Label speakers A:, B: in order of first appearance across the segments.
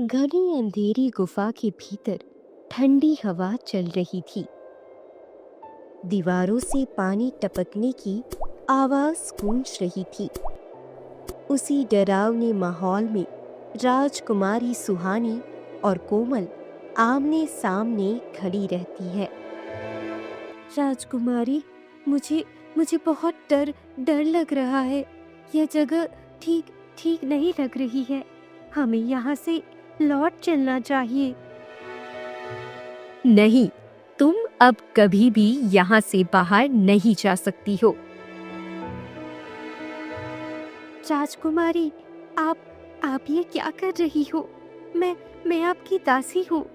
A: घनी अंधेरी गुफा के भीतर ठंडी हवा चल रही थी। दीवारों से पानी टपकने की आवाज गूंज रही थी। उसी डरावने माहौल में राजकुमारी सुहानी और कोमल आमने सामने खड़ी रहती है। राजकुमारी, मुझे मुझे बहुत डर लग रहा है। यह जगह ठीक ठीक नहीं लग रही है। हमें यहाँ से लौट चलना चाहिए। नहीं, तुम अब कभी भी यहाँ से बाहर नहीं जा सकती हो। राजकुमारी, आप ये क्या कर रही हो? मैं आपकी दासी हूँ।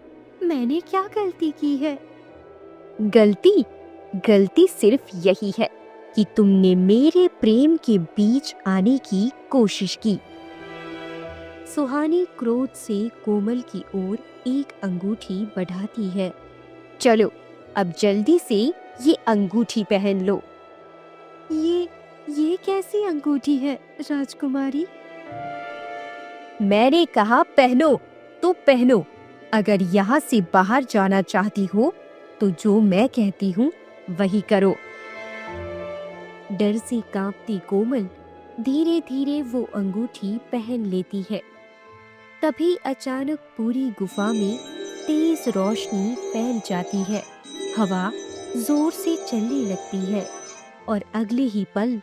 A: मैंने क्या गलती की है? गलती सिर्फ यही है कि तुमने मेरे प्रेम के बीच आने की कोशिश की। सुहानी क्रोध से कोमल की ओर एक अंगूठी बढ़ाती है। चलो, अब जल्दी से ये अंगूठी पहन लो। ये कैसी अंगूठी है राजकुमारी? मैंने कहा पहनो तो पहनो। अगर यहाँ से बाहर जाना चाहती हो तो जो मैं कहती हूँ वही करो। डर से कांपती कोमल धीरे धीरे वो अंगूठी पहन लेती है। तभी अचानक पूरी गुफा में तेज रोशनी फैल जाती है। हवा जोर से चलने लगती है और अगले ही पल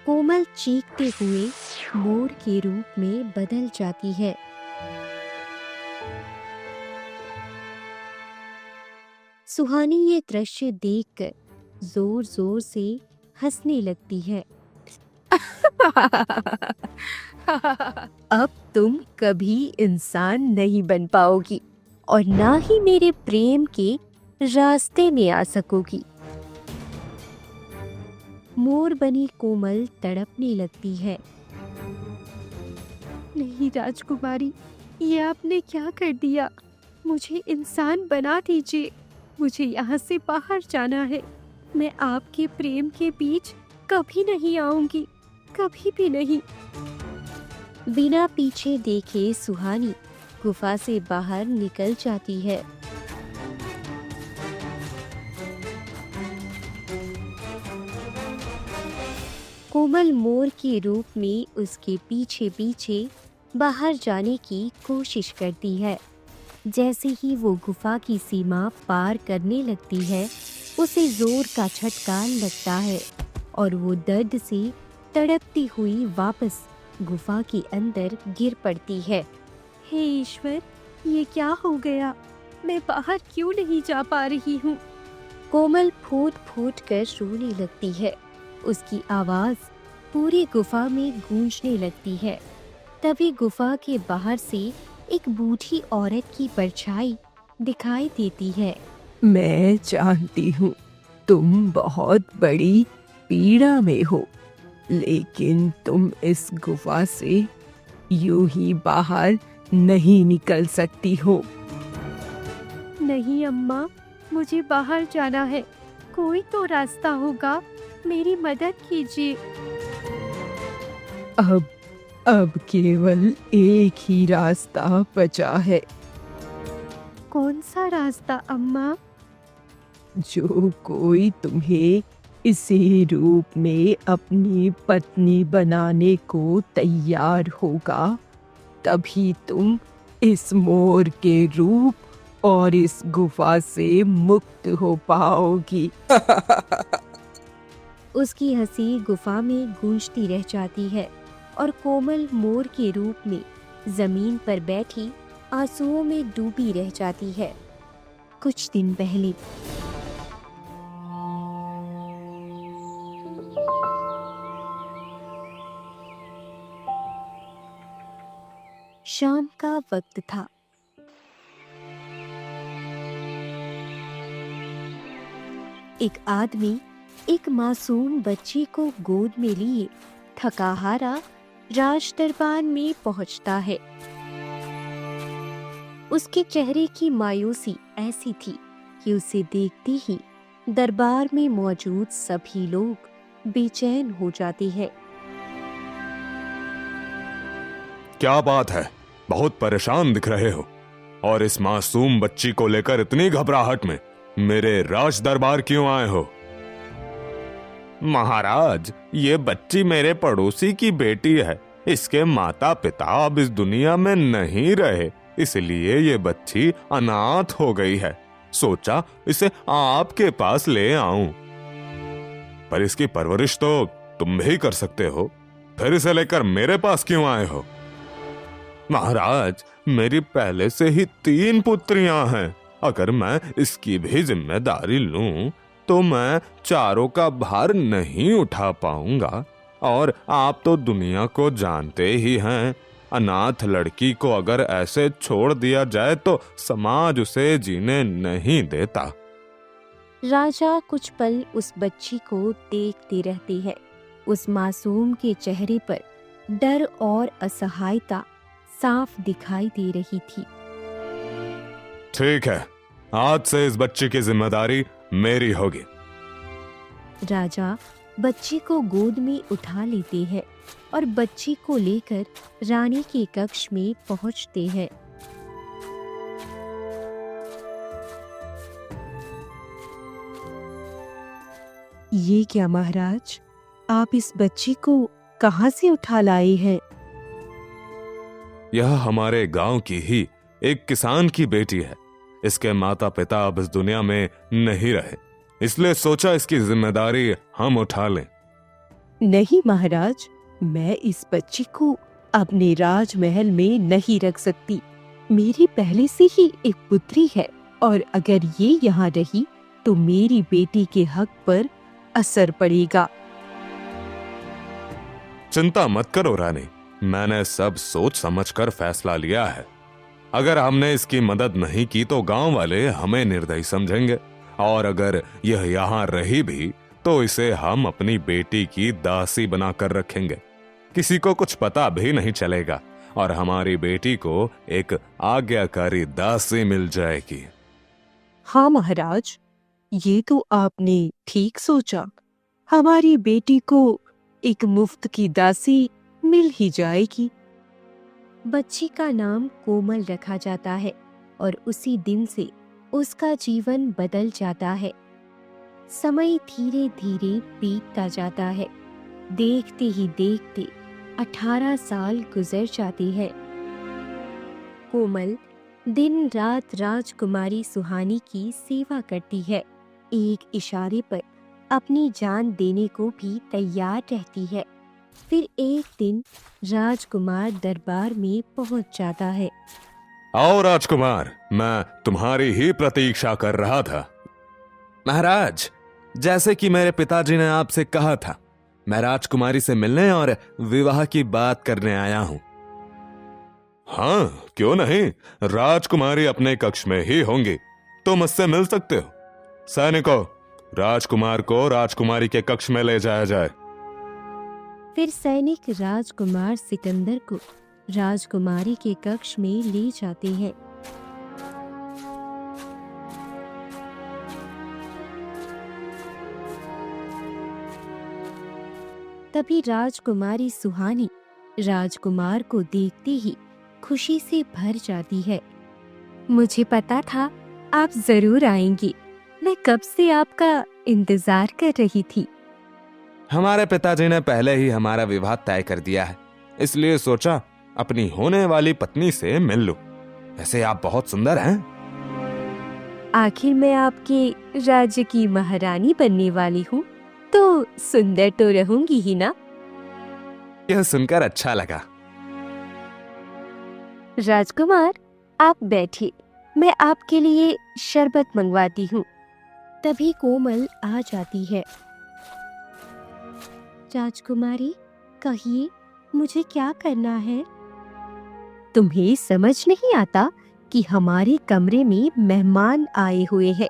A: कोमल चीखते हुए मोर के रूप में बदल जाती है। सुहानी ये दृश्य देखकर जोर जोर से हंसने लगती है। अब तुम कभी इंसान नहीं बन पाओगी और ना ही मेरे प्रेम के रास्ते में आ सकोगी। मोर बनी कोमल तड़पने लगती है। नहीं राजकुमारी, ये आपने क्या कर दिया? मुझे इंसान बना दीजिए। मुझे यहाँ से बाहर जाना है। मैं आपके प्रेम के बीच कभी नहीं आऊंगी, कभी भी नहीं। बिना पीछे देखे सुहानी गुफा से बाहर निकल जाती है। कोमल मोर के रूप में उसके पीछे पीछे बाहर जाने की कोशिश करती है। जैसे ही वो गुफा की सीमा पार करने लगती है, उसे जोर का झटका लगता है और वो दर्द से तड़पती हुई वापस गुफा के अंदर गिर पड़ती है। हे ईश्वर, ये क्या हो गया? मैं बाहर क्यों नहीं जा पा रही हूँ? कोमल फूट फूट कर रोने लगती है। उसकी आवाज पूरी गुफा में गूंजने लगती है। तभी गुफा के बाहर से एक बूढ़ी औरत की परछाई दिखाई देती है।
B: मैं जानती हूँ तुम बहुत बड़ी पीड़ा में हो, लेकिन तुम इस गुफा से यूं ही बाहर नहीं निकल सकती हो।
A: नहीं अम्मा, मुझे बाहर जाना है। कोई तो रास्ता होगा, मेरी मदद कीजिए।
B: अब केवल एक ही रास्ता बचा है।
A: कौन सा रास्ता अम्मा?
B: जो कोई तुम्हें इसी रूप में अपनी पत्नी बनाने को तैयार होगा, तभी तुम इस मोर के रूप और इस गुफा से मुक्त हो पाओगी।
A: उसकी हंसी गुफा में गूंजती रह जाती है और कोमल मोर के रूप में जमीन पर बैठी आंसुओं में डूबी रह जाती है। कुछ दिन पहले शाम का वक्त था। एक आदमी एक मासूम बच्ची को गोद में लिए थकाहारा राज दरबार में पहुंचता है। उसके चेहरे की मायूसी ऐसी थी कि उसे देखते ही दरबार में मौजूद सभी लोग बेचैन हो जाते हैं।
C: क्या बात है? बहुत परेशान दिख रहे हो। और इस मासूम बच्ची को लेकर इतनी घबराहट में मेरे राज दरबार क्यों आए हो? महाराज, ये बच्ची मेरे पड़ोसी की बेटी है। इसके माता पिता अब इस दुनिया में नहीं रहे, इसलिए ये बच्ची अनाथ हो गई है। सोचा इसे आपके पास ले आऊं। पर इसकी परवरिश तो तुम भी कर सकते हो, फिर इसे लेकर मेरे पास क्यों आए हो? महाराज, मेरी पहले से ही 3 पुत्रियां हैं। अगर मैं इसकी भी जिम्मेदारी लूं तो मैं चारों का भार नहीं उठा पाऊंगा। और आप तो दुनिया को जानते ही हैं, अनाथ लड़की को अगर ऐसे छोड़ दिया जाए तो समाज उसे जीने नहीं देता।
A: राजा कुछ पल उस बच्ची को देखते रहते हैं। उस मासूम के चेहरे पर डर और असहायता साफ दिखाई दे रही थी।
C: ठीक है, आज से इस बच्ची की जिम्मेदारी मेरी होगी।
A: राजा बच्ची को गोद में उठा लेते हैं और बच्ची को लेकर रानी के कक्ष में पहुंचते हैं।
B: ये क्या महाराज, आप इस बच्ची को कहाँ से उठा लाए हैं?
C: यह हमारे गांव की ही एक किसान की बेटी है। इसके माता पिता अब इस दुनिया में नहीं रहे, इसलिए सोचा इसकी जिम्मेदारी हम उठा लें।
B: नहीं महाराज, मैं इस बच्ची को अपने राजमहल में नहीं रख सकती। मेरी पहले से ही एक पुत्री है और अगर ये यहाँ रही तो मेरी बेटी के हक पर असर पड़ेगा।
C: चिंता मत करो रानी, मैंने सब सोच समझकर फैसला लिया है। अगर हमने इसकी मदद नहीं की तो गांव वाले हमें निर्दयी समझेंगे, और अगर यह यहाँ रही भी तो इसे हम अपनी बेटी की दासी बनाकर रखेंगे। किसी को कुछ पता भी नहीं चलेगा और हमारी बेटी को एक आज्ञाकारी दासी मिल जाएगी।
B: हाँ महाराज, ये तो आपने ठीक सोचा। हमारी बेटी को एक मुफ्त की दासी मिल ही जाएगी।
A: बच्ची का नाम कोमल रखा जाता है और उसी दिन से उसका जीवन बदल जाता है। समय धीरे धीरे बीतता जाता है। देखते ही देखते 18 साल गुजर जाते हैं। कोमल दिन रात राजकुमारी सुहानी की सेवा करती है। एक इशारे पर अपनी जान देने को भी तैयार रहती है। फिर एक दिन राजकुमार दरबार में पहुंच जाता है।
C: आओ राजकुमार, मैं तुम्हारी ही प्रतीक्षा कर रहा था। महाराज, जैसे कि मेरे पिताजी ने आपसे कहा था, मैं राजकुमारी से मिलने और विवाह की बात करने आया हूं। हाँ, क्यों नहीं, राजकुमारी अपने कक्ष में ही होंगी, तुम मुझसे मिल सकते हो। सैनिकों, राजकुमार को राजकुमारी के कक्ष में ले जाया जाए।
A: फिर सैनिक राजकुमार सिकंदर को राजकुमारी के कक्ष में ले जाते हैं। तभी राजकुमारी सुहानी राजकुमार को देखते ही खुशी से भर जाती है। मुझे पता था आप जरूर आएंगी। मैं कब से आपका इंतजार कर रही थी।
C: हमारे पिताजी ने पहले ही हमारा विवाह तय कर दिया है, इसलिए सोचा अपनी होने वाली पत्नी से मिल लूं। वैसे आप बहुत सुंदर हैं।
A: आखिर मैं आपके राज्य की महारानी बनने वाली हूँ, तो सुंदर तो रहूंगी ही ना।
C: यह सुनकर अच्छा लगा।
A: राजकुमार, आप बैठिए, मैं आपके लिए शरबत मंगवाती हूँ। तभी कोमल आ जाती है। राजकुमारी, कहिए मुझे क्या करना है? तुम्हें समझ नहीं आता कि हमारे कमरे में मेहमान आए हुए हैं।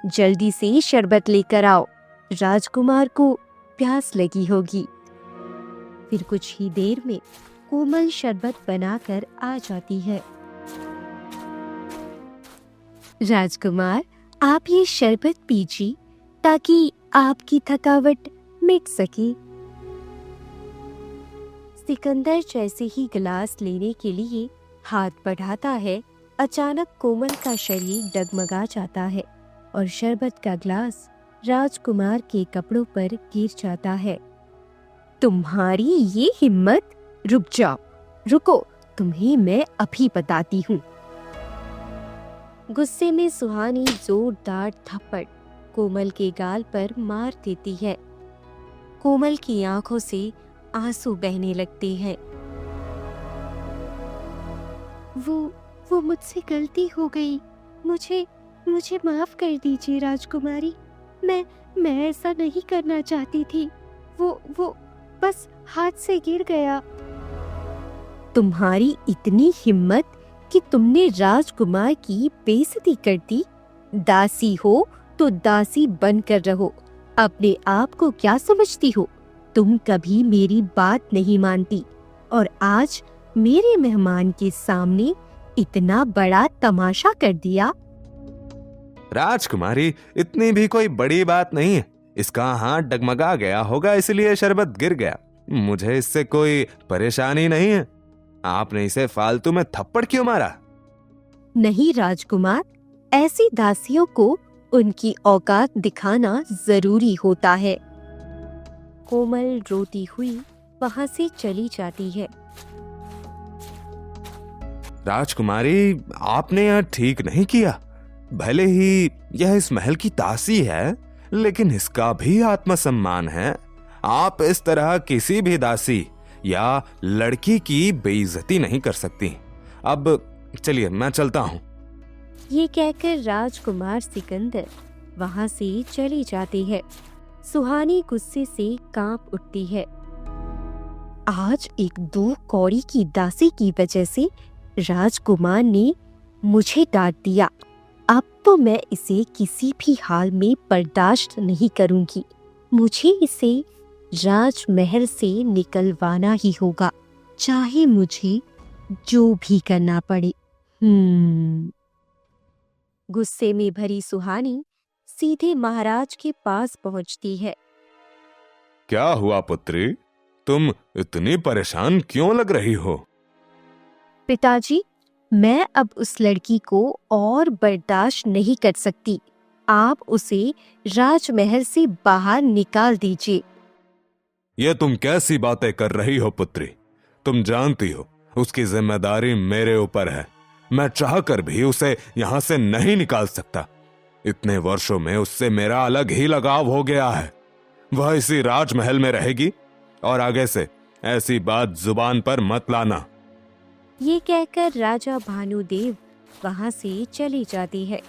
A: जल्दी से शरबत लेकर आओ, राजकुमार को प्यास लगी होगी। फिर कुछ ही देर में कोमल शरबत बनाकर आ जाती है। राजकुमार, आप ये शरबत पीजिए ताकि आपकी थकावट मिट सके। सिकंदर जैसे ही गिलास लेने के लिए हाथ बढ़ाता है, अचानक कोमल का शरीर डगमगा जाता है और शरबत का ग्लास राजकुमार के कपड़ों पर गिर जाता है। तुम्हारी ये हिम्मत! रुक जाओ, रुको, तुम्हें मैं अभी बताती हूँ। गुस्से में सुहानी जोरदार थप्पड़ कोमल के गाल पर मार देती है। कोमल की आंखों से आंसू बहने लगते हैं। वो मुझसे गलती हो गई। मुझे माफ कर दीजिए राजकुमारी। मैं ऐसा नहीं करना चाहती थी। वो बस हाथ से गिर गया। तुम्हारी इतनी हिम्मत कि तुमने राजकुमार की बेइज्जती कर दी। दासी हो तो दासी बनकर रहो। अपने आप को क्या समझती हो? तुम कभी मेरी बात नहीं मानती और आज मेरे मेहमान के सामने इतना बड़ा तमाशा कर दिया।
C: राजकुमारी, इतनी भी कोई बड़ी बात नहीं है। इसका हाथ डगमगा गया होगा, इसलिए शरबत गिर गया। मुझे इससे कोई परेशानी नहीं है। आपने इसे फालतू में थप्पड़ क्यों मारा?
A: नहीं राजकुमार, ऐसी दासियों को उनकी औकात दिखाना जरूरी होता है। कोमल रोती हुई वहां से चली जाती है।
C: राजकुमारी, आपने यह ठीक नहीं किया। भले ही यह इस महल की दासी है, लेकिन इसका भी आत्मसम्मान है। आप इस तरह किसी भी दासी या लड़की की बेइज्जती नहीं कर सकती। अब चलिए, मैं चलता हूँ।
A: ये कहकर राजकुमार सिकंदर वहां से चली जाती है। सुहानी गुस्से से कांप उठती है। आज एक 2 कौड़ी की दासी की वजह से राजकुमार ने मुझे डांट दिया। अब तो मैं इसे किसी भी हाल में बर्दाश्त नहीं करूंगी। मुझे इसे राजमहल से निकलवाना ही होगा, चाहे मुझे जो भी करना पड़े। गुस्से में भरी सुहानी सीधे महाराज के पास पहुंचती है।
C: क्या हुआ पुत्री? तुम इतनी परेशान क्यों लग रही हो?
A: पिताजी, मैं अब उस लड़की को और बर्दाश्त नहीं कर सकती। आप उसे राजमहल से बाहर निकाल दीजिए।
C: ये तुम कैसी बातें कर रही हो पुत्री? तुम जानती हो उसकी जिम्मेदारी मेरे ऊपर है। मैं चाहकर भी उसे यहाँ से नहीं निकाल सकता। इतने वर्षों में उससे मेरा अलग ही लगाव हो गया है। वह इसी राजमहल में रहेगी और आगे से ऐसी बात जुबान पर मत लाना।
A: ये कहकर राजा भानुदेव वहां से चली जाती है।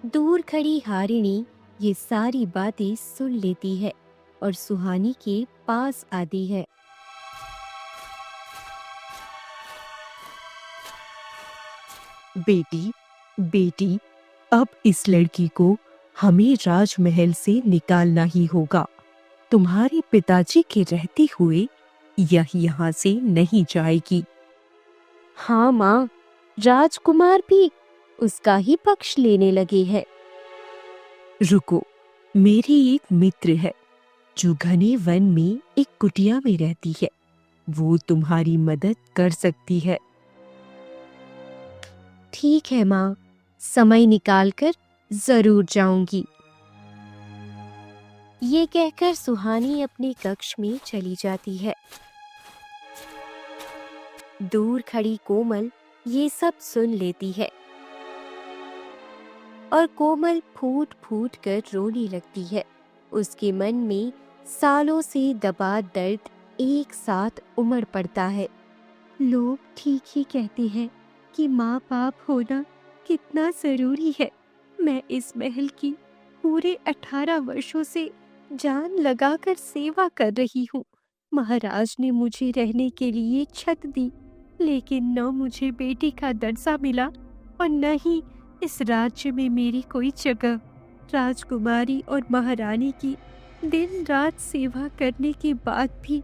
A: दूर खड़ी हारिणी ये सारी बातें सुन लेती है और सुहानी के पास आती है।
B: बेटी, अब इस लड़की को हमें राजमहल से निकालना ही होगा। तुम्हारे पिताजी के रहते हुए यह यहाँ से नहीं जाएगी।
A: हाँ माँ, राजकुमार भी उसका ही पक्ष लेने लगे हैं।
B: रुको, मेरी एक मित्र है जो घने वन में एक कुटिया में रहती है। वो तुम्हारी मदद कर सकती है।
A: ठीक है माँ, समय निकालकर जरूर जाऊंगी। ये कहकर सुहानी अपने कक्ष में चली जाती है। दूर खड़ी कोमल ये सब सुन लेती है और कोमल फूट फूट कर रोने लगती है। उसके मन में सालों से दबा दर्द एक साथ उमड़ पड़ता है। लोग ठीक ही कहते हैं कि माँ बाप होना कितना जरूरी है। मैं इस महल की पूरे 18 वर्षों से जान लगाकर सेवा कर रही हूँ। महाराज ने मुझे रहने के लिए छत दी, लेकिन न मुझे बेटी का दर्जा मिला और न ही इस राज्य में मेरी कोई जगह। राजकुमारी और महारानी की दिन रात सेवा करने के बाद भी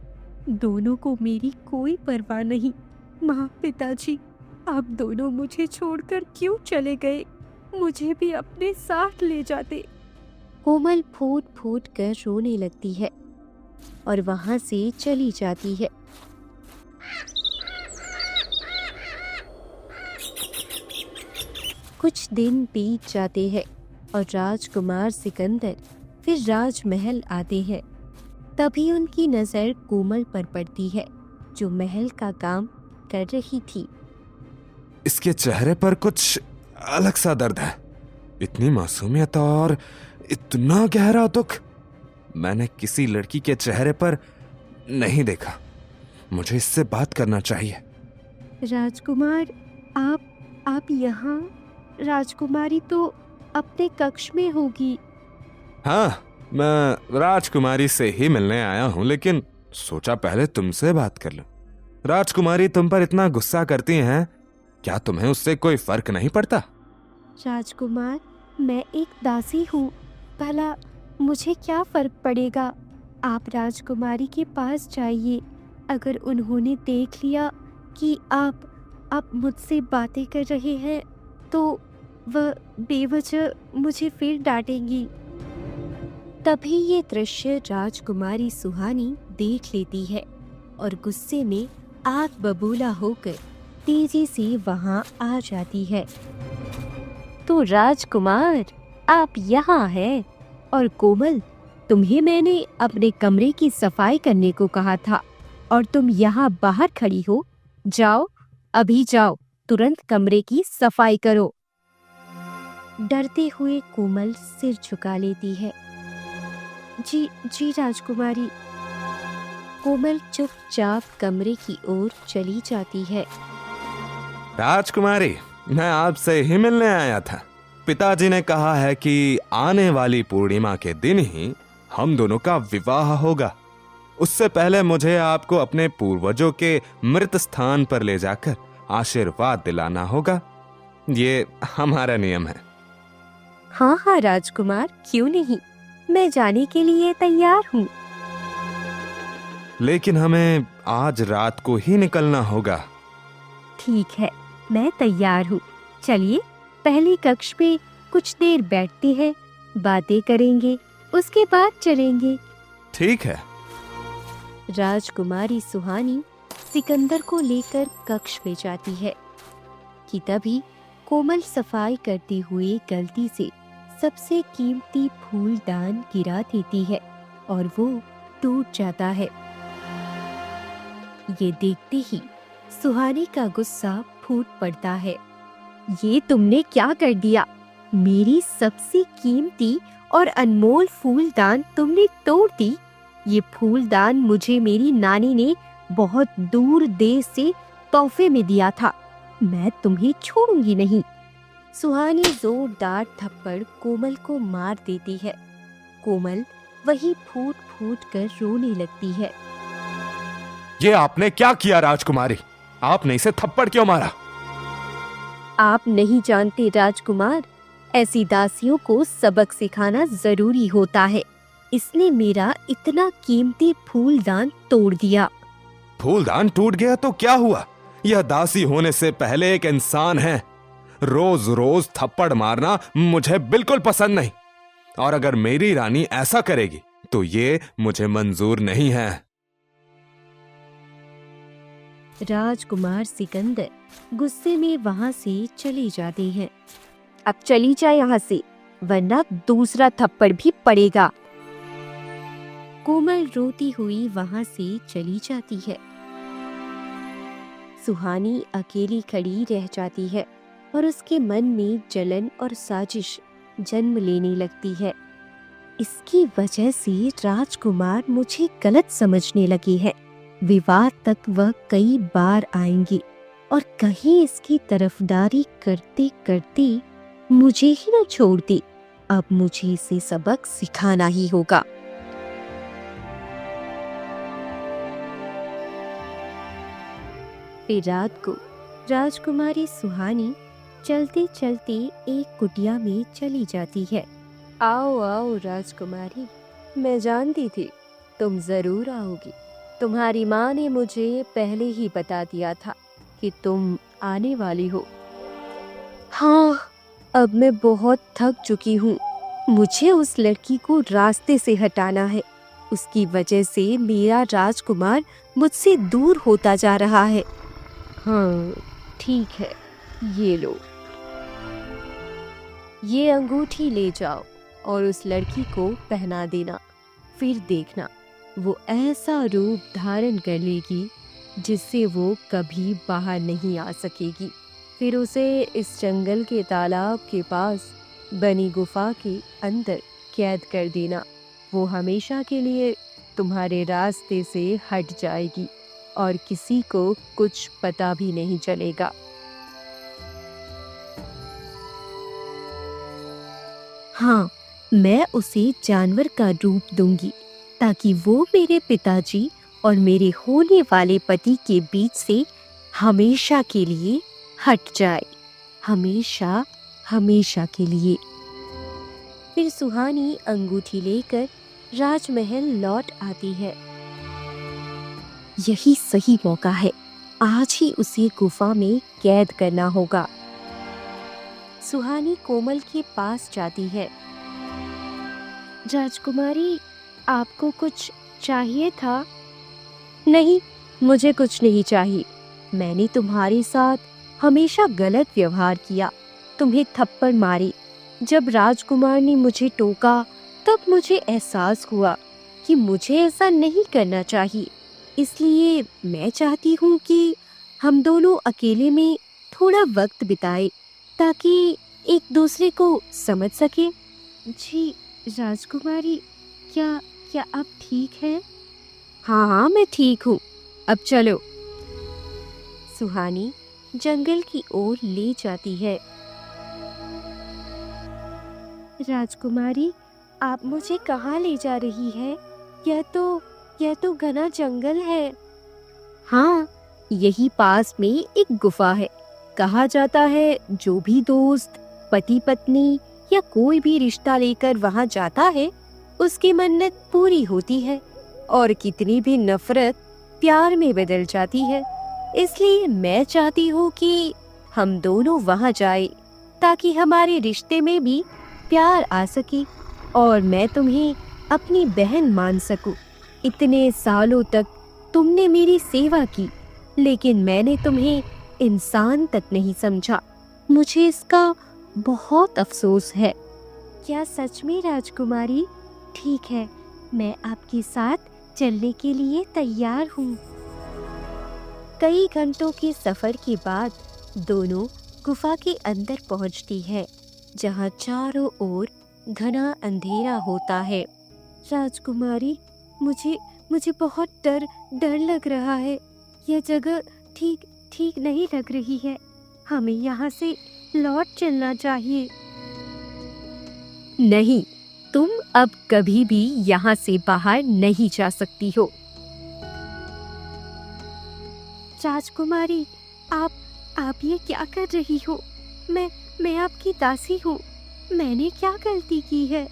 A: दोनों को मेरी कोई परवाह नहीं। माँ, पिताजी, आप दोनों मुझे छोड़कर क्यों चले गए? मुझे भी अपने साथ ले जाते। कोमल फूट फूट कर रोने लगती है और वहां से चली जाती है। कुछ दिन बीत जाते हैं और राजकुमार सिकंदर फिर राजमहल आते हैं। तभी उनकी नजर कोमल पर पड़ती है, जो महल का काम कर रही थी।
C: इसके चेहरे पर कुछ अलग सा दर्द है। इतनी मासूमियत और इतना गहरा दुख मैंने किसी लड़की के चेहरे पर नहीं देखा। मुझे इससे बात करना चाहिए।
A: राजकुमार, आप यहाँ? राजकुमारी तो अपने कक्ष में होगी।
C: हाँ, मैं राजकुमारी से ही मिलने आया हूँ, लेकिन सोचा पहले तुमसे बात कर लूं। राजकुमारी तुम पर इतना गुस्सा करती हैं, क्या तुम्हें उससे कोई फर्क नहीं पड़ता?
A: राजकुमार, मैं एक दासी हूँ, भला मुझे क्या फर्क पड़ेगा? आप राजकुमारी के पास जाइए। अगर उन्होंने देख लिया कि आप मुझसे बातें कर रहे हैं तो वह बेवजह मुझे फिर डांटेंगी। तभी ये दृश्य राजकुमारी सुहानी देख लेती है और गुस्से में आग बबूला होकर तेजी से वहां आ जाती है। तो राजकुमार, आप यहाँ हैं। और कोमल, तुम्हें मैंने अपने कमरे की सफाई करने को कहा था और तुम यहाँ बाहर खड़ी हो। जाओ, अभी जाओ, तुरंत कमरे की सफाई करो। डरते हुए कोमल सिर झुका लेती है। जी राजकुमारी। कोमल चुपचाप कमरे की ओर चली जाती है।
C: राजकुमारी, मैं आपसे ही मिलने आया था। पिताजी ने कहा है कि आने वाली पूर्णिमा के दिन ही हम दोनों का विवाह होगा। उससे पहले मुझे आपको अपने पूर्वजों के मृत स्थान पर ले जाकर आशीर्वाद दिलाना होगा। ये हमारा नियम है।
A: हाँ राजकुमार, क्यों नहीं, मैं जाने के लिए तैयार हूँ।
C: लेकिन हमें आज रात को ही निकलना होगा।
A: ठीक है, मैं तैयार हूँ। चलिए, पहली कक्ष में कुछ देर बैठते हैं, बातें करेंगे, उसके बाद चलेंगे।
C: ठीक है।
A: राजकुमारी सुहानी सिकंदर को लेकर कक्ष में जाती है कि तभी कोमल सफाई करते हुए गलती से सबसे कीमती फूलदान गिरा देती है और वो टूट जाता है। ये देखते ही सुहानी का गुस्सा फूट पड़ता है। ये तुमने क्या कर दिया? मेरी सबसे कीमती और अनमोल फूलदान तुमने तोड़ दी। ये फूलदान मुझे मेरी नानी ने बहुत दूर देश से तोहफे में दिया था। मैं तुम्हें छोड़ूंगी नहीं। सुहानी जोरदार थप्पड़ कोमल को मार देती है। कोमल वही फूट फूट कर रोने लगती है।
C: ये आपने क्या किया राजकुमारी? आपने इसे थप्पड़ क्यों मारा?
A: आप नहीं जानते राजकुमार, ऐसी दासियों को सबक सिखाना जरूरी होता है। इसने मेरा इतना कीमती फूलदान तोड़ दिया।
C: फूलदान टूट गया तो क्या हुआ? यह दासी होने से पहले एक इंसान है। रोज रोज थप्पड़ मारना मुझे बिल्कुल पसंद नहीं, और अगर मेरी रानी ऐसा करेगी तो ये मुझे मंजूर नहीं है।
A: राजकुमार सिकंदर गुस्से में वहां से चले जाते हैं। अब चली जाए यहाँ से, वरना दूसरा थप्पड़ भी पड़ेगा। कोमल रोती हुई वहां से चली जाती है। सुहानी अकेली खड़ी रह जाती है और उसके मन में जलन और साजिश जन्म लेने लगती है। इसकी वजह से राजकुमार मुझे गलत समझने लगे हैं। विवाद तक वह कई बार आएंगे और कहीं इसकी तरफदारी करते करते मुझे ही न छोड़ दे। अब मुझे इसे सबक सिखाना ही होगा। फिर रात को राजकुमारी सुहानी चलते चलते एक कुटिया में चली जाती है। आओ आओ राजकुमारी, मैं जानती थी तुम जरूर आओगी। तुम्हारी माँ ने मुझे पहले ही बता दिया था कि तुम आने वाली हो। हाँ, अब मैं बहुत थक चुकी हूँ। मुझे उस लड़की को रास्ते से हटाना है। उसकी वजह से मेरा राजकुमार मुझसे दूर होता जा रहा है। हाँ, ठीक है, ये लो। ये अंगूठी ले जाओ और उस लड़की को पहना देना। फिर देखना वो ऐसा रूप धारण कर लेगी जिससे वो कभी बाहर नहीं आ सकेगी। फिर उसे इस जंगल के तालाब के पास बनी गुफा के अंदर कैद कर देना। वो हमेशा के लिए तुम्हारे रास्ते से हट जाएगी और किसी को कुछ पता भी नहीं चलेगा। हाँ, मैं उसे जानवर का रूप दूंगी ताकि वो मेरे पिताजी और मेरे होने वाले पति के बीच से हमेशा के लिए हट जाए, हमेशा हमेशा के लिए। फिर सुहानी अंगूठी लेकर राजमहल लौट आती है। यही सही मौका है, आज ही उसे गुफा में कैद करना होगा। सुहानी कोमल के पास जाती है। राजकुमारी, आपको कुछ चाहिए था? नहीं, मुझे कुछ नहीं चाहिए। मैंने तुम्हारे साथ हमेशा गलत व्यवहार किया, तुम्हें थप्पड़ मारे। जब राजकुमार ने मुझे टोका तब मुझे एहसास हुआ कि मुझे ऐसा नहीं करना चाहिए। इसलिए मैं चाहती हूँ कि हम दोनों अकेले में थोड़ा वक्त बिताएं ताकि एक दूसरे को समझ सके। जी राजकुमारी, क्या क्या आप ठीक हैं? हाँ हाँ, मैं ठीक हूँ। अब चलो। सुहानी जंगल की ओर ले जाती है। राजकुमारी, आप मुझे कहाँ ले जा रही है? यह तो घना जंगल है। हाँ, यही पास में एक गुफा है। कहा जाता है जो भी दोस्त, पति पत्नी या कोई भी रिश्ता लेकर वहाँ जाता है उसकी मन्नत पूरी होती है और कितनी भी नफरत प्यार में बदल जाती है। इसलिए मैं चाहती हूँ कि हम दोनों वहाँ जाए ताकि हमारे रिश्ते में भी प्यार आ सके और मैं तुम्हें अपनी बहन मान सकूं। इतने सालों तक तुमने मेरी सेवा की, लेकिन मैंने तुम्हें इंसान तक नहीं समझा। मुझे इसका बहुत अफसोस है। क्या सच में राजकुमारी? ठीक है, मैं आपके साथ चलने के लिए तैयार हूँ। कई घंटों के सफर के बाद दोनों गुफा के अंदर पहुँचती है, जहाँ चारों ओर घना अंधेरा होता है। राजकुमारी, मुझे बहुत डर लग रहा है। यह जगह ठीक नहीं लग रही है। हमें यहाँ से लौट चलना चाहिए। नहीं, तुम अब कभी भी यहाँ से बाहर नहीं जा सकती हो। राजकुमारी, आप ये क्या कर रही हो? मैं आपकी दासी हूँ। मैंने क्या गलती की है?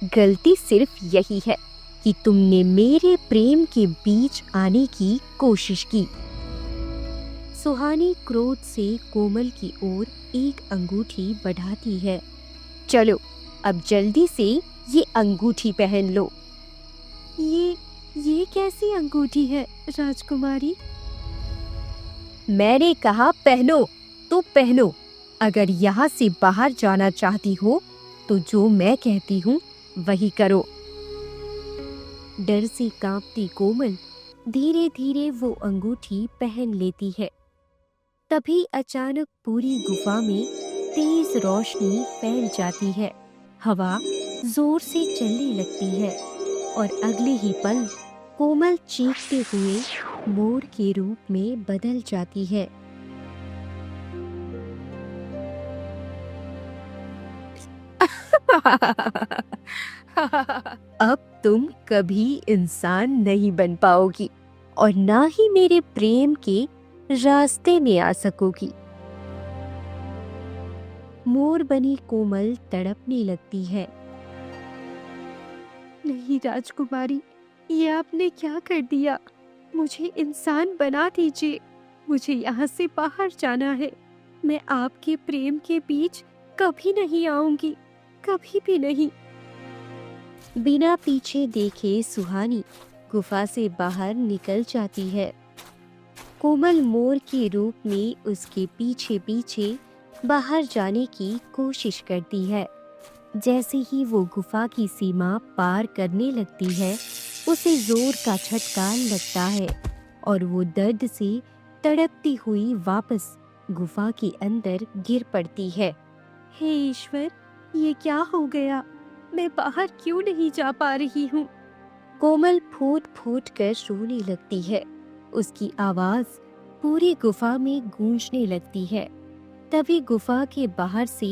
A: गलती सिर्फ यही है कि तुमने मेरे प्रेम के बीच आने की कोशिश की। सुहानी क्रोध से कोमल की ओर एक अंगूठी बढ़ाती है। चलो, अब जल्दी से ये अंगूठी पहन लो। ये कैसी अंगूठी है राजकुमारी? मैंने कहा पहनो तो पहनो। अगर यहाँ से बाहर जाना चाहती हो तो जो मैं कहती हूँ वही करो। डर से कांपती कोमल धीरे धीरे वो अंगूठी पहन लेती है। तभी अचानक पूरी गुफा में तेज रोशनी फैल जाती है। हवा जोर से चलने लगती है और अगले ही पल कोमल चीखते हुए मोर के रूप में बदल जाती है। अब तुम कभी इंसान नहीं बन पाओगी और ना ही मेरे प्रेम के रास्ते में आ सकोगी। मोर बनी कोमल तड़पने लगती है। नहीं राजकुमारी, ये आपने क्या कर दिया? मुझे इंसान बना दीजिए। मुझे यहाँ से बाहर जाना है। मैं आपके प्रेम के बीच कभी नहीं आऊंगी, कभी भी नहीं। बिना पीछे देखे सुहानी गुफा से बाहर निकल जाती है। कोमल मोर के रूप में उसके पीछे पीछे बाहर जाने की कोशिश करती है। जैसे ही वो गुफा की सीमा पार करने लगती है, उसे जोर का झटका लगता है और वो दर्द से तड़पती हुई वापस गुफा के अंदर गिर पड़ती है। हे ईश्वर, ये क्या हो गया? मैं बाहर क्यों नहीं जा पा रही हूँ? कोमल फूट फूट कर रोने लगती है। उसकी आवाज पूरी गुफा में गूंजने लगती है। तभी गुफा के बाहर से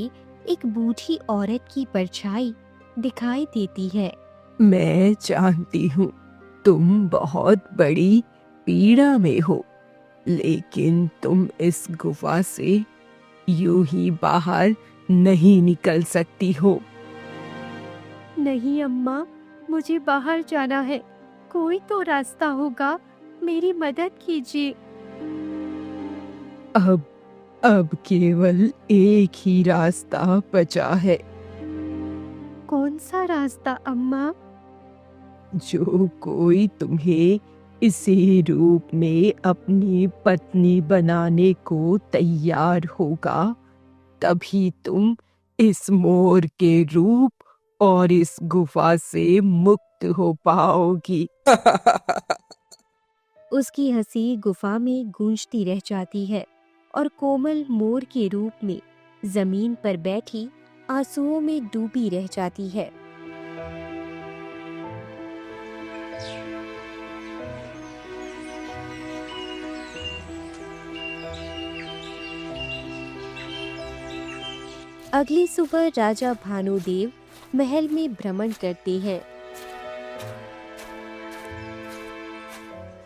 A: एक बूढ़ी औरत की परछाई दिखाई देती है।
B: मैं जानती हूँ तुम बहुत बड़ी पीड़ा में हो, लेकिन तुम इस गुफा से यूं ही बाहर नहीं निकल सकती हो।
A: नहीं अम्मा, मुझे बाहर जाना है। कोई तो रास्ता होगा, मेरी मदद कीजिए।
B: अब केवल एक ही रास्ता बचा है।
A: कौन सा रास्ता अम्मा?
B: जो कोई तुम्हें इसी रूप में अपनी पत्नी बनाने को तैयार होगा, तभी तुम इस मोर के रूप और इस गुफा से मुक्त हो पाओगी।
A: उसकी हंसी गुफा में गूंजती रह जाती है और कोमल मोर के रूप में जमीन पर बैठी आंसुओं में डूबी रह जाती है। अगली सुबह राजा भानुदेव महल में भ्रमण करते हैं।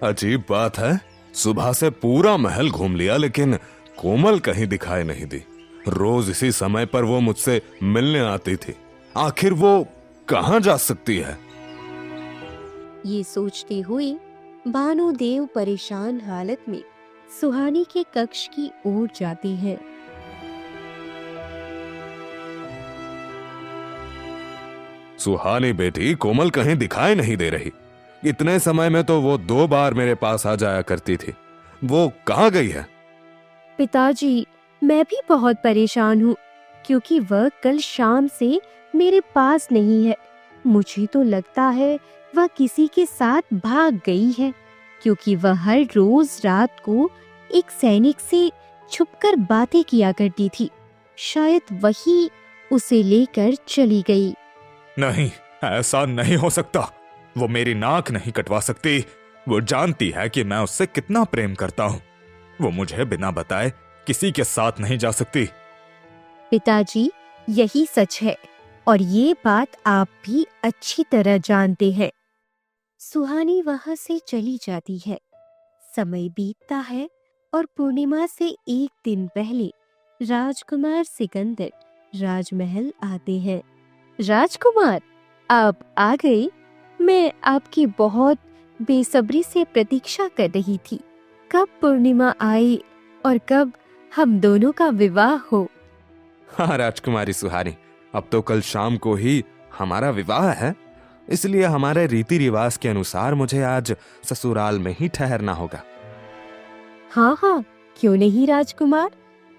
C: अजीब बात है, सुबह से पूरा महल घूम लिया लेकिन कोमल कहीं दिखाई नहीं दी। रोज इसी समय पर वो मुझसे मिलने आती थी। आखिर वो कहाँ जा सकती है?
A: ये सोचते हुए भानुदेव परेशान हालत में सुहानी के कक्ष की ओर जाते हैं।
C: सुहानी बेटी, कोमल कहीं दिखाई नहीं दे रही। इतने समय में तो वो 2 बार मेरे पास आ जाया करती थी। वो कहाँ गई है?
A: पिताजी, मैं भी बहुत परेशान हूँ क्योंकि वह कल शाम से मेरे पास नहीं है। मुझे तो लगता है वह किसी के साथ भाग गई है, क्योंकि वह हर रोज रात को एक सैनिक से छुपकर बातें किया करती थी। शायद वही उसे लेकर चली गई।
D: नहीं, ऐसा नहीं हो सकता। वो मेरी नाक नहीं कटवा सकती। वो जानती है कि मैं उससे कितना प्रेम करता हूँ। वो मुझे बिना बताए किसी के साथ नहीं जा सकती।
A: पिताजी, यही सच है और ये बात आप भी अच्छी तरह जानते हैं। सुहानी वहां से चली जाती है। समय बीतता है और पूर्णिमा से एक दिन पहले राजकुमार सिकंदर राजमहल आते हैं। राजकुमार, आप आ गए। मैं आपकी बहुत बेसब्री से प्रतीक्षा कर रही थी। कब पूर्णिमा आए और कब हम दोनों का विवाह हो।
C: हाँ राजकुमारी सुहानी, अब तो कल शाम को ही हमारा विवाह है, इसलिए हमारे रीति रिवाज के अनुसार मुझे आज ससुराल में ही ठहरना होगा।
A: हाँ हाँ, क्यों नहीं राजकुमार,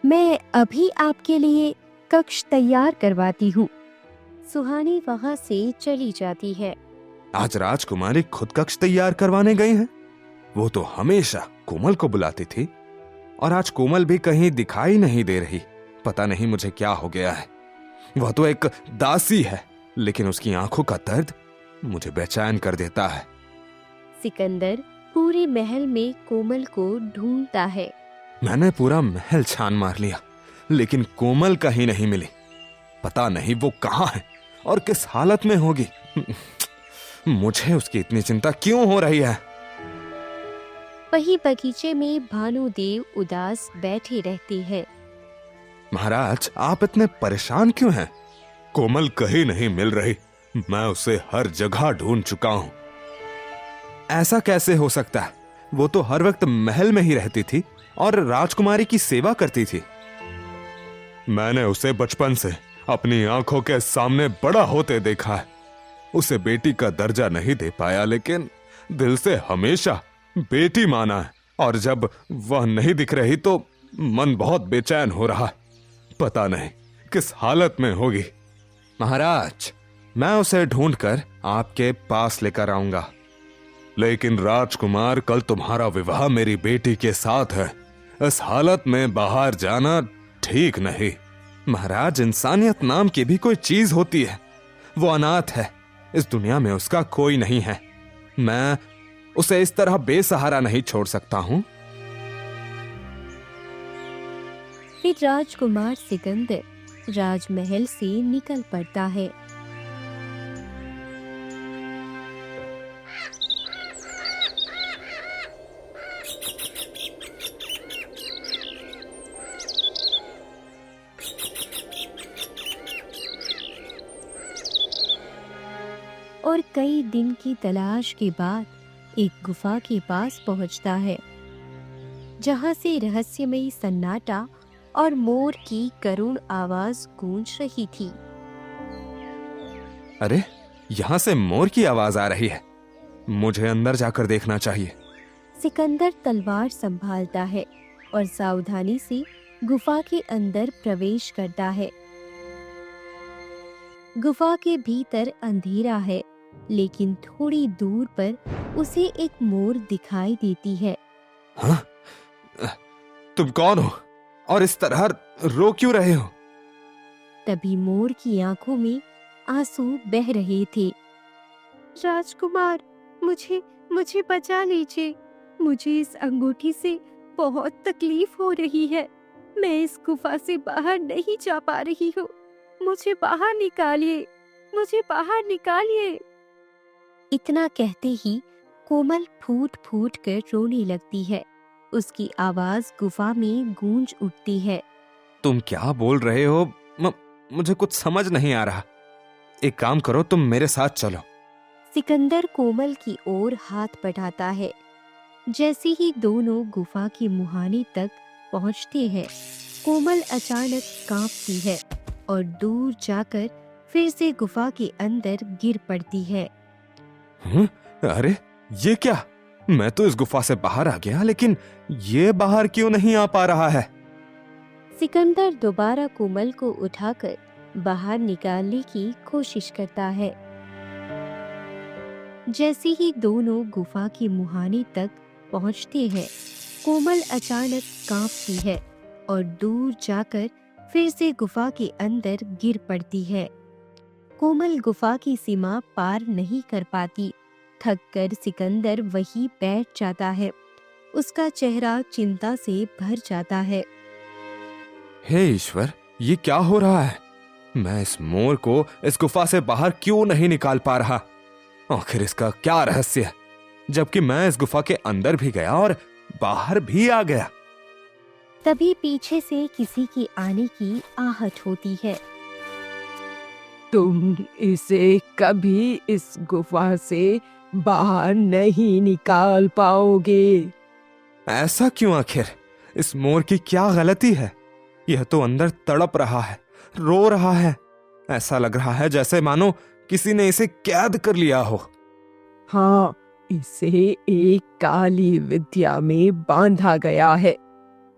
A: मैं अभी आपके लिए कक्ष तैयार करवाती हूँ। सुहानी वहाँ से चली जाती है।
C: आज राजकुमारी खुद कक्ष तैयार करवाने गई हैं? वो तो हमेशा कोमल को बुलाती थी और आज कोमल भी कहीं दिखाई नहीं दे रही। पता नहीं मुझे क्या हो गया है। वह तो एक दासी है, लेकिन उसकी आंखों का दर्द मुझे बेचैन कर देता है।
A: सिकंदर पूरे महल में कोमल को ढूंढता है।
C: मैंने पूरा महल छान मार लिया, लेकिन कोमल कहीं नहीं मिली। पता नहीं वो कहाँ है और किस हालत में होगी। मुझे उसकी इतनी चिंता क्यों हो रही है?
A: वही बगीचे में भानुदेव उदास बैठे रहते हैं।
C: महाराज, आप इतने परेशान क्यों हैं? कोमल कहीं नहीं मिल रही। मैं उसे हर जगह ढूंढ चुका हूं। ऐसा कैसे हो सकता है? वो तो हर वक्त महल में ही रहती थी और राजकुमारी की सेवा करती थी। मैंने उसे बचपन से अपनी आंखों के सामने बड़ा होते देखा है। उसे बेटी का दर्जा नहीं दे पाया, लेकिन दिल से हमेशा बेटी माना है। और जब वह नहीं दिख रही तो मन बहुत बेचैन हो रहा है। पता नहीं किस हालत में होगी। महाराज, मैं उसे ढूंढकर आपके पास लेकर आऊंगा। लेकिन राजकुमार, कल तुम्हारा विवाह मेरी बेटी के साथ है। इस हालत में बाहर जाना ठीक नहीं। महाराज, इंसानियत नाम की भी कोई चीज होती है। वो अनाथ है, इस दुनिया में उसका कोई नहीं है। मैं उसे इस तरह बेसहारा नहीं छोड़ सकता हूं।
A: फिर राजकुमार सिकंदर राजमहल से निकल पड़ता है। और कई दिन की तलाश के बाद एक गुफा के पास पहुंचता है, जहां से रहस्यमयी सन्नाटा और मोर की करुण आवाज गूंज रही थी।
C: अरे, यहां से मोर की आवाज आ रही है। मुझे अंदर जाकर देखना चाहिए।
A: सिकंदर तलवार संभालता है और सावधानी से गुफा के अंदर प्रवेश करता है। गुफा के भीतर अंधेरा है, लेकिन थोड़ी दूर पर उसे एक मोर दिखाई देती है।
C: हाँ? तुम कौन हो और इस तरह रो क्यों रहे हो?
A: तभी मोर की आंखों में आंसू बह रहे थे। राजकुमार, मुझे मुझे बचा लीजिए। मुझे इस अंगूठी से बहुत तकलीफ हो रही है। मैं इस गुफा से बाहर नहीं जा पा रही हूँ। मुझे बाहर निकालिए, मुझे बाहर निकालिए। इतना कहते ही कोमल फूट फूट कर रोने लगती है। उसकी आवाज गुफा में गूंज उठती है।
C: तुम क्या बोल रहे हो? मुझे कुछ समझ नहीं आ रहा। एक काम करो, तुम मेरे साथ चलो।
A: सिकंदर कोमल की ओर हाथ बढ़ाता है। जैसे ही दोनों गुफा के मुहाने तक पहुंचते हैं, कोमल अचानक कांपती है और दूर जाकर फिर से गुफा के अंदर गिर पड़ती है।
C: अरे, ये क्या? मैं तो इस गुफा से बाहर आ गया, लेकिन ये बाहर क्यों नहीं आ पा रहा है?
A: सिकंदर दोबारा कोमल को उठाकर बाहर निकालने की कोशिश करता है। जैसे ही दोनों गुफा के मुहाने तक पहुंचते हैं, कोमल अचानक कांपती है और दूर जाकर फिर से गुफा के अंदर गिर पड़ती है। कोमल गुफा की सीमा पार नहीं कर पाती। थक कर सिकंदर वहीं बैठ जाता है। उसका चेहरा चिंता से भर जाता है।
C: हे ईश्वर, ये क्या हो रहा है? मैं इस मोर को इस गुफा से बाहर क्यों नहीं निकाल पा रहा? आखिर इसका क्या रहस्य है, जबकि मैं इस गुफा के अंदर भी गया और बाहर भी आ गया।
A: तभी पीछे से किसी की आने की आहट होती है।
B: तुम इसे कभी इस गुफा से बाहर नहीं निकाल पाओगे।
C: ऐसा क्यों आखिर? इस मोर की क्या गलती है? यह तो अंदर तड़प रहा है, रो रहा है। ऐसा लग रहा है जैसे मानो किसी ने इसे कैद कर लिया हो।
B: हाँ, इसे एक काली विद्या में बांधा गया है,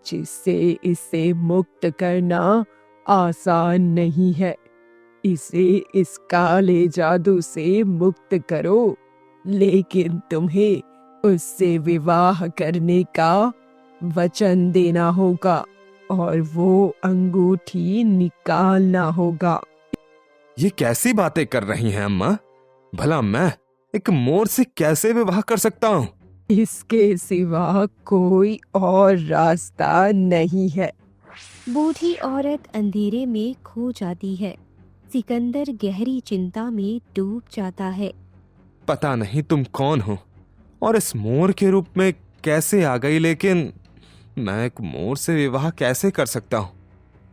B: जिससे इसे मुक्त करना आसान नहीं है। इसे इस काले जादू से मुक्त करो, लेकिन तुम्हें उससे विवाह करने का वचन देना होगा और वो अंगूठी निकालना होगा।
C: ये कैसी बातें कर रही हैं अम्मा? भला मैं एक मोर से कैसे विवाह कर सकता हूँ?
B: इसके सिवा कोई और रास्ता नहीं है।
A: बूढ़ी औरत अंधेरे में खो जाती है। सिकंदर गहरी चिंता में डूब जाता है।
C: पता नहीं तुम कौन हो और इस मोर के रूप में कैसे आ गई, लेकिन मैं एक मोर से विवाह कैसे कर सकता हूँ?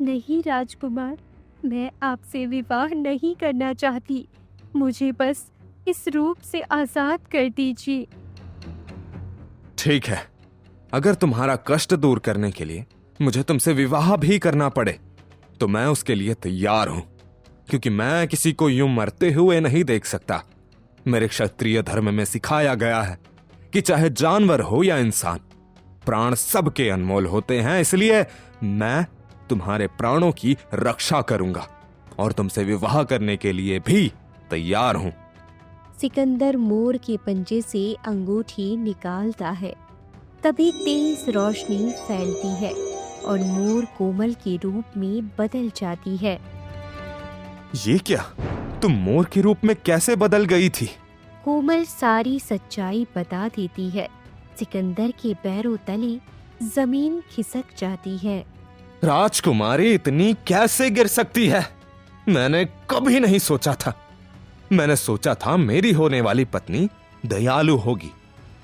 A: नहीं राजकुमार, मैं आपसे विवाह नहीं करना चाहती। मुझे बस इस रूप से आजाद कर दीजिए।
C: ठीक है, अगर तुम्हारा कष्ट दूर करने के लिए मुझे तुमसे विवाह भी करना पड़े तो मैं उसके लिए तैयार हूं, क्योंकि मैं किसी को यूं मरते हुए नहीं देख सकता। मेरे क्षत्रिय धर्म में सिखाया गया है कि चाहे जानवर हो या इंसान, प्राण सबके अनमोल होते हैं। इसलिए मैं तुम्हारे प्राणों की रक्षा करूंगा और तुमसे विवाह करने के लिए भी तैयार हूं।
A: सिकंदर मोर के पंजे से अंगूठी निकालता है। तभी तेज रोशनी फैलती है और मोर कोमल के रूप में बदल जाती है।
C: ये क्या? तुम मोर के रूप में कैसे बदल गई थी?
A: कोमल सारी सच्चाई बता देती है। सिकंदर के पैरों तले जमीन खिसक जाती है।
C: राजकुमारी इतनी कैसे गिर सकती है? मैंने कभी नहीं सोचा था। मैंने सोचा था मेरी होने वाली पत्नी दयालु होगी,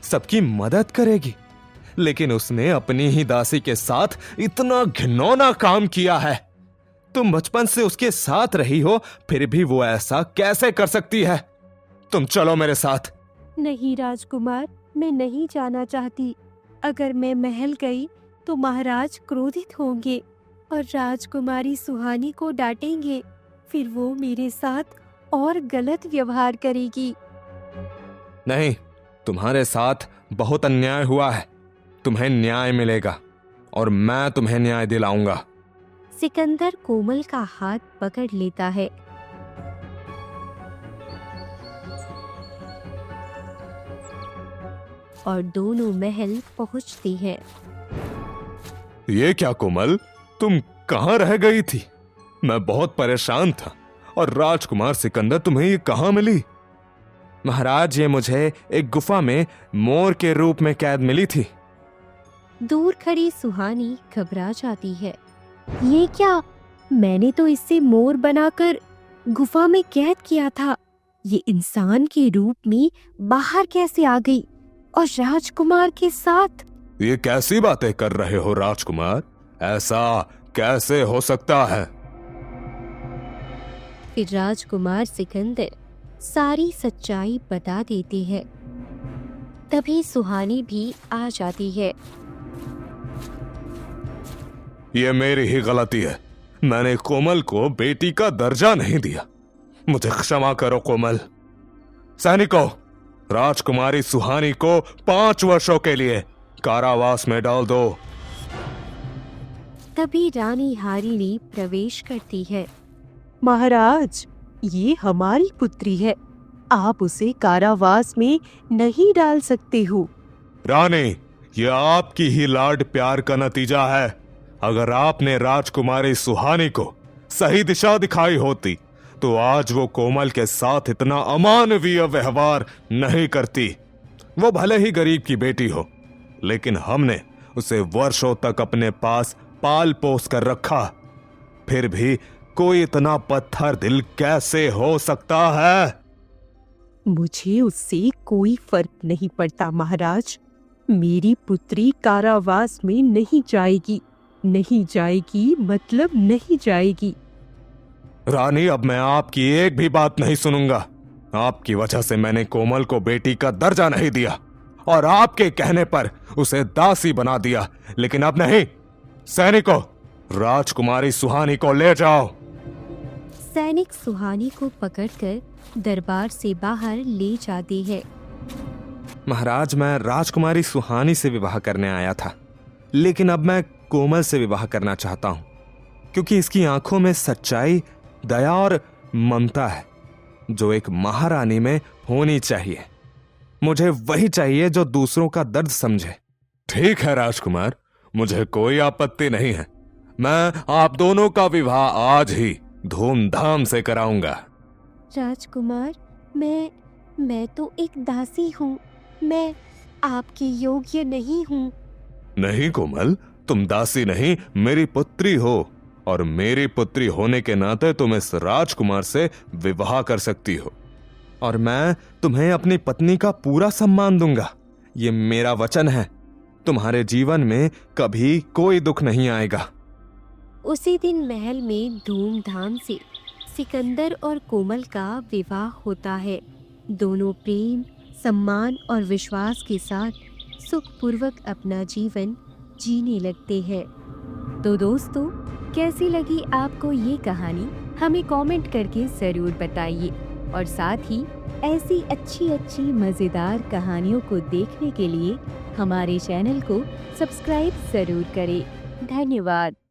C: सबकी मदद करेगी, लेकिन उसने अपनी ही दासी के साथ इतना घिनौना काम किया है। तुम बचपन से उसके साथ रही हो, फिर भी वो ऐसा कैसे कर सकती है? तुम चलो मेरे साथ।
A: नहीं राजकुमार, मैं नहीं जाना चाहती। अगर मैं महल गई तो महाराज क्रोधित होंगे और राजकुमारी सुहानी को डांटेंगे। फिर वो मेरे साथ और गलत व्यवहार करेगी।
C: नहीं, तुम्हारे साथ बहुत अन्याय हुआ है। तुम्हें न्याय मिलेगा और मैं तुम्हें न्याय दिलाऊंगा।
A: सिकंदर कोमल का हाथ पकड़ लेता है। और दोनों महल पहुंचते हैं।
C: ये क्या कोमल, तुम कहाँ रह गई थी? मैं बहुत परेशान था। और राजकुमार सिकंदर, तुम्हें ये कहाँ मिली? महाराज, ये मुझे एक गुफा में मोर के रूप में कैद मिली थी।
A: दूर खड़ी सुहानी घबरा जाती है। ये क्या? मैंने तो इससे मोर बनाकर गुफा में कैद किया था। ये इंसान के रूप में बाहर कैसे आ गई और राजकुमार के साथ?
C: ये कैसी बातें कर रहे हो राजकुमार? ऐसा कैसे हो सकता है?
A: फिर राजकुमार सिकंदर सारी सच्चाई बता देते हैं। तभी सुहानी भी आ जाती है।
C: ये मेरी ही गलती है। मैंने कोमल को बेटी का दर्जा नहीं दिया। मुझे क्षमा करो कोमल। सैनिकों, राजकुमारी सुहानी को 5 वर्षों के लिए कारावास में डाल दो।
A: तभी रानी हारिणी प्रवेश करती है।
B: महाराज, ये हमारी पुत्री है, आप उसे कारावास में नहीं डाल सकते हो।
C: रानी, ये आपकी ही लाड प्यार का नतीजा है। अगर आपने राजकुमारी सुहानी को सही दिशा दिखाई होती तो आज वो कोमल के साथ इतना अमानवीय व्यवहार नहीं करती। वो भले ही गरीब की बेटी हो, लेकिन हमने उसे वर्षों तक अपने पास पाल पोस कर रखा। फिर भी कोई इतना पत्थर दिल कैसे हो सकता है?
B: मुझे उससे कोई फर्क नहीं पड़ता महाराज। मेरी पुत्री कारावास में नहीं जाएगी। नहीं जाएगी मतलब नहीं जाएगी।
C: रानी, अब मैं आपकी एक भी बात नहीं सुनूंगा। आपकी वजह से मैंने कोमल को बेटी का दर्जा नहीं दिया और आपके कहने पर उसे दासी बना दिया। लेकिन अब नहीं। सैनिकों, राजकुमारी सुहानी को ले जाओ।
A: सैनिक सुहानी को पकड़कर दरबार से बाहर ले जाते हैं।
C: महाराज, मैं राजकुमारी सुहानी से विवाह करने आया था, लेकिन अब मैं कोमल से विवाह करना चाहता हूं, क्योंकि इसकी आंखों में सच्चाई, दया और ममता है जो एक महारानी में होनी चाहिए। मुझे वही चाहिए जो दूसरों का दर्द समझे। ठीक है राजकुमार, मुझे कोई आपत्ति नहीं है। मैं आप दोनों का विवाह आज ही धूमधाम से कराऊंगा।
A: राजकुमार, मैं तो एक दासी हूँ। मैं आपके योग्य नहीं हूँ।
C: नहीं कोमल, तुम दासी नहीं, मेरी पुत्री हो, और मेरी पुत्री होने के नाते तुम इस राजकुमार से विवाह कर सकती हो, और मैं तुम्हें अपनी पत्नी का पूरा सम्मान दूंगा। ये मेरा वचन है। तुम्हारे जीवन में कभी कोई दुख नहीं आएगा।
A: उसी दिन महल में धूमधाम से सिकंदर और कोमल का विवाह होता है। दोनों प्रेम, सम्मान और विश्वास के साथ सुखपूर्वक अपना जीवन जीने लगते हैं। तो दोस्तों, कैसी लगी आपको ये कहानी? हमें कमेंट करके ज़रूर बताइए, और साथ ही ऐसी अच्छी मज़ेदार कहानियों को देखने के लिए हमारे चैनल को सब्सक्राइब ज़रूर करें। धन्यवाद।